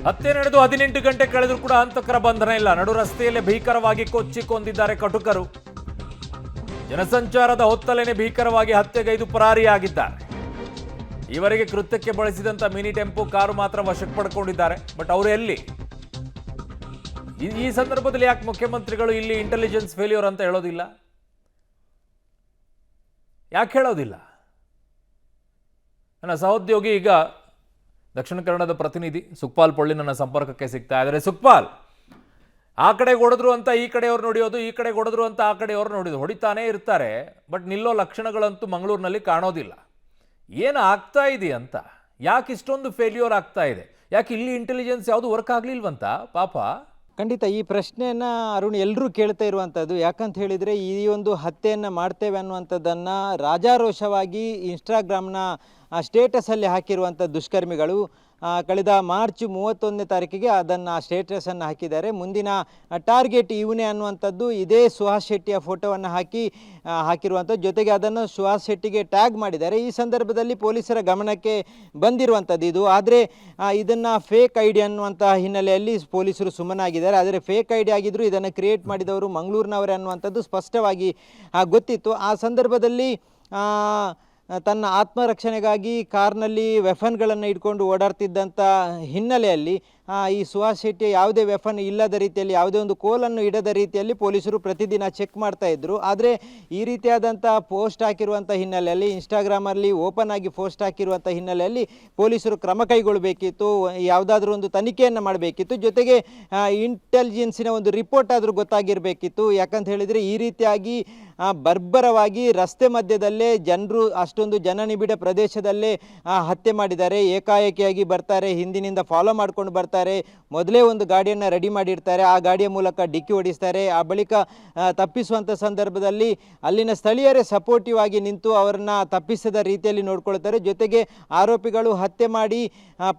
ಹತ್ಯೆ ನಡೆದು 18 ಗಂಟೆ ಕಳೆದರೂ ಕೂಡ ಹಂತಕರ ಬಂಧನ ಇಲ್ಲ. ನಡು ರಸ್ತೆಯಲ್ಲೇ ಭೀಕರವಾಗಿ ಕೊಚ್ಚಿ ಕೊಂದಿದ್ದಾರೆ ಕಟುಕರು. ಜನಸಂಚಾರದ ಹೊತ್ತಲೇನೆ ಭೀಕರವಾಗಿ ಹತ್ಯೆಗೈದು ಪರಾರಿಯಾಗಿದ್ದಾರೆ. ಈವರೆಗೆ ಕೃತ್ಯಕ್ಕೆ ಬಳಸಿದಂತ ಮಿನಿ ಟೆಂಪೋ ಕಾರು ಮಾತ್ರ ವಶಕ್ಕೆ ಪಡ್ಕೊಂಡಿದ್ದಾರೆ. ಬಟ್ ಅವರು ಎಲ್ಲಿ? ಈ ಸಂದರ್ಭದಲ್ಲಿ ಯಾಕೆ ಮುಖ್ಯಮಂತ್ರಿಗಳು ಇಲ್ಲಿ ಇಂಟೆಲಿಜೆನ್ಸ್ ಫೇಲ್ಯೂರ್ ಅಂತ ಹೇಳೋದಿಲ್ಲ? ಯಾಕೆ ಹೇಳೋದಿಲ್ಲ? ನನ್ನ ಸಹೋದ್ಯೋಗಿ ಈಗ ದಕ್ಷಿಣ ಕನ್ನಡದ ಪ್ರತಿನಿಧಿ ಸುಕ್ಪಾಲ್ ಪೊಳ್ಳಿ ನನ್ನ ಸಂಪರ್ಕಕ್ಕೆ ಸಿಗ್ತಾ ಇದ್ದಾರೆ. ಸುಕ್ಪಾಲ್, ಆ ಕಡೆ ಹೊಡೆದ್ರು ಅಂತ ಈ ಕಡೆಯವ್ರು ನೋಡಿಯೋದು, ಈ ಕಡೆ ಹೊಡೆದ್ರು ಅಂತ ಆ ಕಡೆಯವ್ರು ನೋಡಿದ್ರು, ಹೊಡಿತಾನೇ ಇರ್ತಾರೆ. ಬಟ್ ನಿಲ್ಲೋ ಲಕ್ಷಣಗಳಂತೂ ಮಂಗಳೂರಿನಲ್ಲಿ ಕಾಣೋದಿಲ್ಲ. ಏನು ಆಗ್ತಾ ಇದೆ ಅಂತ? ಯಾಕೆ ಇಷ್ಟೊಂದು ಫೇಲ್ಯೂರ್ ಆಗ್ತಾ ಇದೆ? ಯಾಕೆ ಇಲ್ಲಿ ಇಂಟೆಲಿಜೆನ್ಸ್ ಯಾವುದು ವರ್ಕ್ ಆಗಲಿಲ್ವಂತ ಪಾಪ? ಖಂಡಿತ ಈ ಪ್ರಶ್ನೆಯನ್ನು ಅರುಣ್ ಎಲ್ಲರೂ ಕೇಳ್ತಾ ಇರುವಂಥದ್ದು. ಯಾಕಂತ ಹೇಳಿದರೆ ಈ ಒಂದು ಹತ್ಯೆಯನ್ನು ಮಾಡ್ತೇವೆ ಅನ್ನುವಂಥದ್ದನ್ನು ರಾಜಾರೋಷವಾಗಿ ಇನ್ಸ್ಟಾಗ್ರಾಮ್ನ ಸ್ಟೇಟಸಲ್ಲಿ ಹಾಕಿರುವಂಥ ದುಷ್ಕರ್ಮಿಗಳು ಕಳೆದ ಮಾರ್ಚ್ 31ನೇ ತಾರೀಕಿಗೆ ಅದನ್ನು ಸ್ಟೇಟಸನ್ನು ಹಾಕಿದ್ದಾರೆ. ಮುಂದಿನ ಟಾರ್ಗೆಟ್ ಇವನೇ ಅನ್ನುವಂಥದ್ದು ಇದೇ ಸುಹಾಸ್ ಶೆಟ್ಟಿಯ ಫೋಟೋವನ್ನು ಹಾಕಿರುವಂಥದ್ದು. ಜೊತೆಗೆ ಅದನ್ನು ಸುಹಾಸ್ ಶೆಟ್ಟಿಗೆ ಟ್ಯಾಗ್ ಮಾಡಿದ್ದಾರೆ. ಈ ಸಂದರ್ಭದಲ್ಲಿ ಪೊಲೀಸರ ಗಮನಕ್ಕೆ ಬಂದಿರುವಂಥದ್ದು ಇದು. ಆದರೆ ಇದನ್ನು ಫೇಕ್ ಐಡಿ ಅನ್ನುವಂಥ ಹಿನ್ನೆಲೆಯಲ್ಲಿ ಪೊಲೀಸರು ಸುಮ್ಮನಾಗಿದ್ದಾರೆ. ಆದರೆ ಫೇಕ್ ಐಡಿ ಆಗಿದ್ದರೂ ಇದನ್ನು ಕ್ರಿಯೇಟ್ ಮಾಡಿದವರು ಮಂಗಳೂರಿನವರೇ ಅನ್ನುವಂಥದ್ದು ಸ್ಪಷ್ಟವಾಗಿ ಗೊತ್ತಿತ್ತು. ಆ ಸಂದರ್ಭದಲ್ಲಿ ತನ್ನ ಆತ್ಮರಕ್ಷಣೆಗಾಗಿ ಕಾರ್ನಲ್ಲಿ ವೆಫನ್ಗಳನ್ನು ಇಟ್ಕೊಂಡು ಓಡಾಡ್ತಿದ್ದಂಥ ಹಿನ್ನೆಲೆಯಲ್ಲಿ ಈ ಸುಹಾಸ್ ಶೆಟ್ಟಿ ಯಾವುದೇ ವೆಫನ್ ಇಲ್ಲದ ರೀತಿಯಲ್ಲಿ, ಯಾವುದೇ ಒಂದು ಕೋಲನ್ನು ಇಡದ ರೀತಿಯಲ್ಲಿ ಪೊಲೀಸರು ಪ್ರತಿದಿನ ಚೆಕ್ ಮಾಡ್ತಾ ಇದ್ದರು. ಆದರೆ ಈ ರೀತಿಯಾದಂಥ ಪೋಸ್ಟ್ ಹಾಕಿರುವಂಥ ಹಿನ್ನೆಲೆಯಲ್ಲಿ, ಇನ್ಸ್ಟಾಗ್ರಾಮಲ್ಲಿ ಓಪನ್ ಆಗಿ ಪೋಸ್ಟ್ ಹಾಕಿರುವಂಥ ಹಿನ್ನೆಲೆಯಲ್ಲಿ ಪೊಲೀಸರು ಕ್ರಮ ಕೈಗೊಳ್ಳಬೇಕಿತ್ತು, ಯಾವುದಾದ್ರೂ ಒಂದು ತನಿಖೆಯನ್ನು ಮಾಡಬೇಕಿತ್ತು. ಜೊತೆಗೆ ಇಂಟೆಲಿಜೆನ್ಸಿನ ಒಂದು ರಿಪೋರ್ಟ್ ಆದರೂ ಗೊತ್ತಾಗಿರಬೇಕಿತ್ತು. ಯಾಕಂತ ಹೇಳಿದರೆ ಈ ರೀತಿಯಾಗಿ ಬರ್ಬರವಾಗಿ ರಸ್ತೆ ಮಧ್ಯದಲ್ಲೇ ಜನರು, ಅಷ್ಟೊಂದು ಜನನಿಬಿಡ ಪ್ರದೇಶದಲ್ಲೇ ಹತ್ಯೆ ಮಾಡಿದ್ದಾರೆ. ಏಕಾಏಕಿಯಾಗಿ ಬರ್ತಾರೆ, ಹಿಂದಿನಿಂದ ಫಾಲೋ ಮಾಡ್ಕೊಂಡು ಬರ್ತಾರೆ, ಮೊದಲೇ ಒಂದು ಗಾಡಿಯನ್ನು ರೆಡಿ ಮಾಡಿರ್ತಾರೆ, ಆ ಗಾಡಿಯ ಮೂಲಕ ಡಿಕ್ಕಿ ಹೊಡಿಸ್ತಾರೆ. ಆ ಬಳಿಕ ತಪ್ಪಿಸುವಂಥ ಸಂದರ್ಭದಲ್ಲಿ ಅಲ್ಲಿನ ಸ್ಥಳೀಯರೇ ಸಪೋರ್ಟಿವ್ ಆಗಿ ನಿಂತು ಅವರನ್ನು ತಪ್ಪಿಸದ ರೀತಿಯಲ್ಲಿ ನೋಡ್ಕೊಳ್ತಾರೆ. ಜೊತೆಗೆ ಆರೋಪಿಗಳು ಹತ್ಯೆ ಮಾಡಿ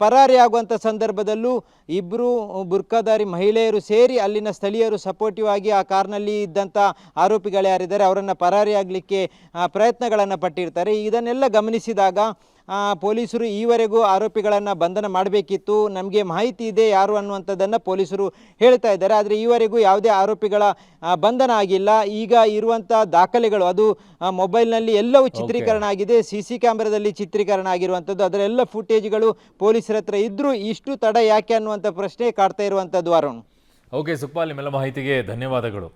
ಪರಾರಿಯಾಗುವಂಥ ಸಂದರ್ಭದಲ್ಲೂ ಇಬ್ಬರು ಬುರ್ಕಾಧಾರಿ ಮಹಿಳೆಯರು ಸೇರಿ ಅಲ್ಲಿನ ಸ್ಥಳೀಯರು ಸಪೋರ್ಟಿವ್ ಆಗಿ ಆ ಕಾರ್ನಲ್ಲಿ ಇದ್ದಂಥ ಆರೋಪಿಗಳು ಯಾರಿದ್ದಾರೆ ಅವರನ್ನು ಪರಾರಿಯಾಗಲಿಕ್ಕೆ ಪ್ರಯತ್ನಗಳನ್ನು ಪಟ್ಟಿರ್ತಾರೆ. ಇದನ್ನೆಲ್ಲ ಗಮನಿಸಿದಾಗ ಪೊಲೀಸರು ಈವರೆಗೂ ಆರೋಪಿಗಳನ್ನು ಬಂಧನ ಮಾಡಬೇಕಿತ್ತು, ನಮಗೆ ಮಾಹಿತಿ ಇದೆ ಯಾರು ಅನ್ನುವಂಥದ್ದನ್ನು ಪೊಲೀಸರು ಹೇಳ್ತಾ ಇದ್ದಾರೆ. ಆದರೆ ಈವರೆಗೂ ಯಾವುದೇ ಆರೋಪಿಗಳ ಬಂಧನ ಆಗಿಲ್ಲ. ಈಗ ಇರುವಂಥ ದಾಖಲೆಗಳು ಅದು ಮೊಬೈಲ್ನಲ್ಲಿ ಎಲ್ಲವೂ ಚಿತ್ರೀಕರಣ ಆಗಿದೆ, CC ಕ್ಯಾಮ್ರಾದಲ್ಲಿ ಚಿತ್ರೀಕರಣ ಆಗಿರುವಂಥದ್ದು, ಅದರೆಲ್ಲ ಫುಟೇಜ್ಗಳು ಪೊಲೀಸರ ಹತ್ರ ಇದ್ದರೂ ಇಷ್ಟು ತಡ ಯಾಕೆ ಅನ್ನುವಂಥ ಪ್ರಶ್ನೆ ಕಾಡ್ತಾ ಇರುವಂಥದ್ದು. ಅರುಣ್, ಓಕೆ ಸುಕ್ಪಾಲ್, ನಿಮ್ಮೆಲ್ಲ ಮಾಹಿತಿಗೆ ಧನ್ಯವಾದಗಳು.